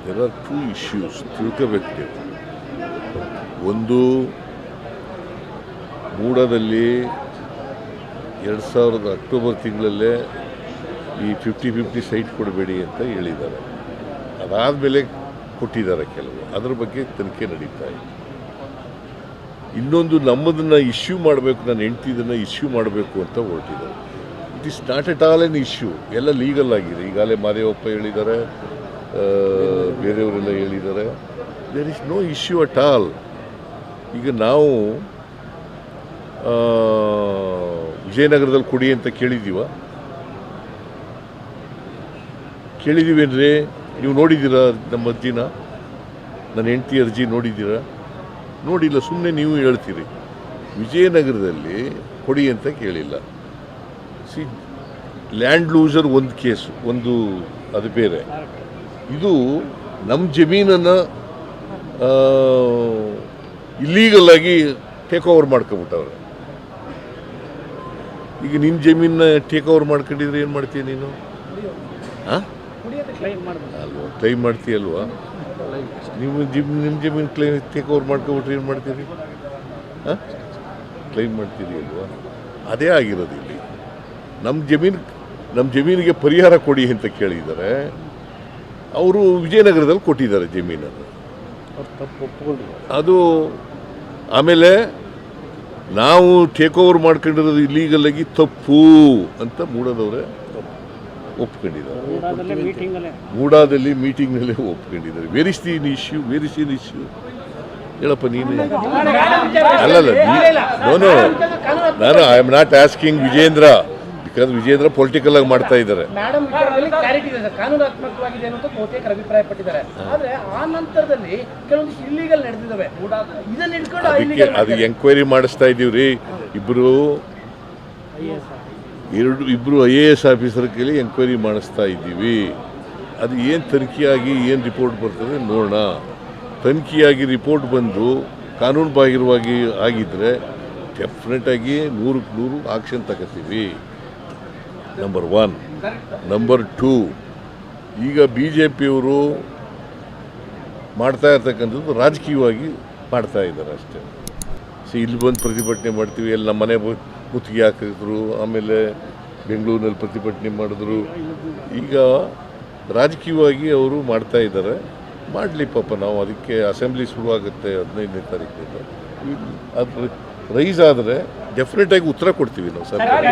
There are two issues ತಿಳ್ಕೋಬೇಕು ನೀವು. ಒಂದು, ಮೂಡಾದಲ್ಲಿ 2000 ಅಕ್ಟೋಬರ್ ತಿಂಗಳಲ್ಲೇ ಈ 50-50 ಸೈಟ್ ಕೊಡಬೇಡಿ ಅಂತ ಹೇಳಿದ್ದಾರೆ. ಅದಾದಮೇಲೆ ಕೊಟ್ಟಿದ್ದಾರೆ ಕೆಲವು, ಅದ್ರ ಬಗ್ಗೆ ತನಿಖೆ ನಡೀತಾ ಇದೆ. ಇನ್ನೊಂದು, ನಮ್ಮದನ್ನು ಇಶ್ಯೂ ಮಾಡಬೇಕು, ನನ್ನ ಹೆಂಡ್ತಿದನ್ನು ಇಶ್ಯೂ ಮಾಡಬೇಕು ಅಂತ ಹೊರಟಿದ್ದಾರೆ. It is not at all an issue, ಎಲ್ಲ ಲೀಗಲ್ ಆಗಿದೆ. ಈಗಾಗಲೇ ಮಾದೇವಪ್ಪ ಹೇಳಿದ್ದಾರೆ, ಬೇರೆಯವರೆಲ್ಲ ಹೇಳಿದ್ದಾರೆ. There is no issue at all. ಈಗ ನಾವು ವಿಜಯನಗರದಲ್ಲಿ ಕೊಡಿ ಅಂತ ಕೇಳಿದ್ದೀವೇನ್ರಿ? ನೀವು ನೋಡಿದ್ದೀರಾ ನಮ್ಮ ಅರ್ಜಿನ? ನನ್ನ ಹೆಂಡತಿ ಅರ್ಜಿ ನೋಡಿದ್ದೀರಾ? ನೋಡಿಲ್ಲ, ಸುಮ್ಮನೆ ನೀವು ಹೇಳ್ತೀರಿ. ವಿಜಯನಗರದಲ್ಲಿ ಕೊಡಿ ಅಂತ ಕೇಳಿಲ್ಲ. ಸಿ, ಲ್ಯಾಂಡ್ ಲೂಸರ್ ಒಂದು ಕೇಸು, ಒಂದು ಅದು ಬೇರೆ. ಇದು ನಮ್ಮ ಜಮೀನನ್ನು ಇಲ್ಲೀಗಲಾಗಿ ಟೇಕ್ ಓವರ್ ಮಾಡ್ಕೊಬಿಟ್ಟವ್ರೆ. ಈಗ ನಿನ್ನ ಜಮೀನ ಟೇಕ್ ಓವರ್ ಮಾಡ್ಕೊಂಡಿದ್ರೆ ಏನು ಮಾಡ್ತೀಯ ನೀನು? ಹಾಂ, ಅಲ್ವಾ, ಕ್ಲೈಮ್ ಮಾಡ್ತೀಯಲ್ವಾ? ನಿಮ್ಮ ಜಮೀನು ಟೇಕ್ ಓವರ್ ಮಾಡ್ಕೊಬಿಟ್ರೆ ಏನು ಮಾಡ್ತೀರಿ? ಹಾಂ, ಕ್ಲೈಮ್ ಮಾಡ್ತೀರಿ ಅಲ್ವಾ? ಅದೇ ಆಗಿರೋದು ಇಲ್ಲಿ. ನಮ್ಮ ಜಮೀನಿಗೆ ಪರಿಹಾರ ಕೊಡಿ ಅಂತ ಕೇಳಿದ್ದಾರೆ. ಅವರು ವಿಜಯನಗರದಲ್ಲಿ ಕೊಟ್ಟಿದ್ದಾರೆ ಜಮೀನನ್ನು. ಅದು ಆಮೇಲೆ ನಾವು ಟೇಕ್ ಓವರ್ ಮಾಡ್ಕೊಂಡಿರೋದು ಇಲ್ಲೀಗಲಾಗಿ ತಪ್ಪು ಅಂತ ಮೂಡಾದವರೇ ಒಪ್ಕೊಂಡಿದ್ದಾರೆ. ಮೂಡಾದಲ್ಲಿ ಮೀಟಿಂಗ್ನಲ್ಲೇ ಒಪ್ಕೊಂಡಿದ್ದಾರೆ. Where is the issue? ಹೇಳಪ್ಪ ನೀನು. ಅಲ್ಲಲ್ಲ, ನಾನು I am not asking Vijendra, because Vijendra political ಆಗಿ ಮಾಡ್ತಾ ಇದ್ದಾರೆ. ಅದು ಎಂಕ್ವೈರಿ ಮಾಡಿಸ್ತಾ ಇದ್ದೀವ್ರಿ. ಇಬ್ಬರು IAS ಆಫೀಸರ್ ಕೈಲಿ ಎಂಕ್ವೈರಿ ಮಾಡಿಸ್ತಾ ಇದ್ದೀವಿ. ಅದು ಏನು ತನಿಖೆಯಾಗಿ ಏನು ರಿಪೋರ್ಟ್ ಬರ್ತದೆ ನೋಡೋಣ. ತನಿಖೆಯಾಗಿ ರಿಪೋರ್ಟ್ ಬಂದು ಕಾನೂನು ಬಾಹಿರವಾಗಿ ಆಗಿದ್ದರೆ ಡೆಫಿನೆಟಾಗಿ 100% ಆಕ್ಷನ್ ತಗೋತೀವಿ. ನಂಬರ್ 1. ನಂಬರ್ 2, ಈಗ BJPಯವರು ಮಾಡ್ತಾ ಇರ್ತಕ್ಕಂಥದ್ದು ರಾಜಕೀಯವಾಗಿ ಮಾಡ್ತಾ ಇದ್ದಾರೆ ಅಷ್ಟೇ. ಇಲ್ಲಿ ಬಂದು ಪ್ರತಿಭಟನೆ ಮಾಡ್ತೀವಿ, ಎಲ್ಲ ನಮ್ಮ ಮನೆ ಮುತ್ತಿಗೆ ಹಾಕಿದ್ರು, ಆಮೇಲೆ ಬೆಂಗಳೂರಿನಲ್ಲಿ ಪ್ರತಿಭಟನೆ ಮಾಡಿದ್ರು. ಈಗ ರಾಜಕೀಯವಾಗಿ ಅವರು ಮಾಡ್ತಾ ಇದ್ದಾರೆ. ಮಾಡಲಿ ಪಾಪ, ನಾವು ಅದಕ್ಕೆ ಅಸೆಂಬ್ಲಿ ಶುರುವಾಗುತ್ತೆ 15ನೇ ತಾರೀಕಿಂದ. ಅದು ರೈಸ್ ಆದರೆ ಡೆಫಿನೆಟಾಗಿ ಉತ್ತರ ಕೊಡ್ತೀವಿ ನಾವು ಸರ್ಕಾರ.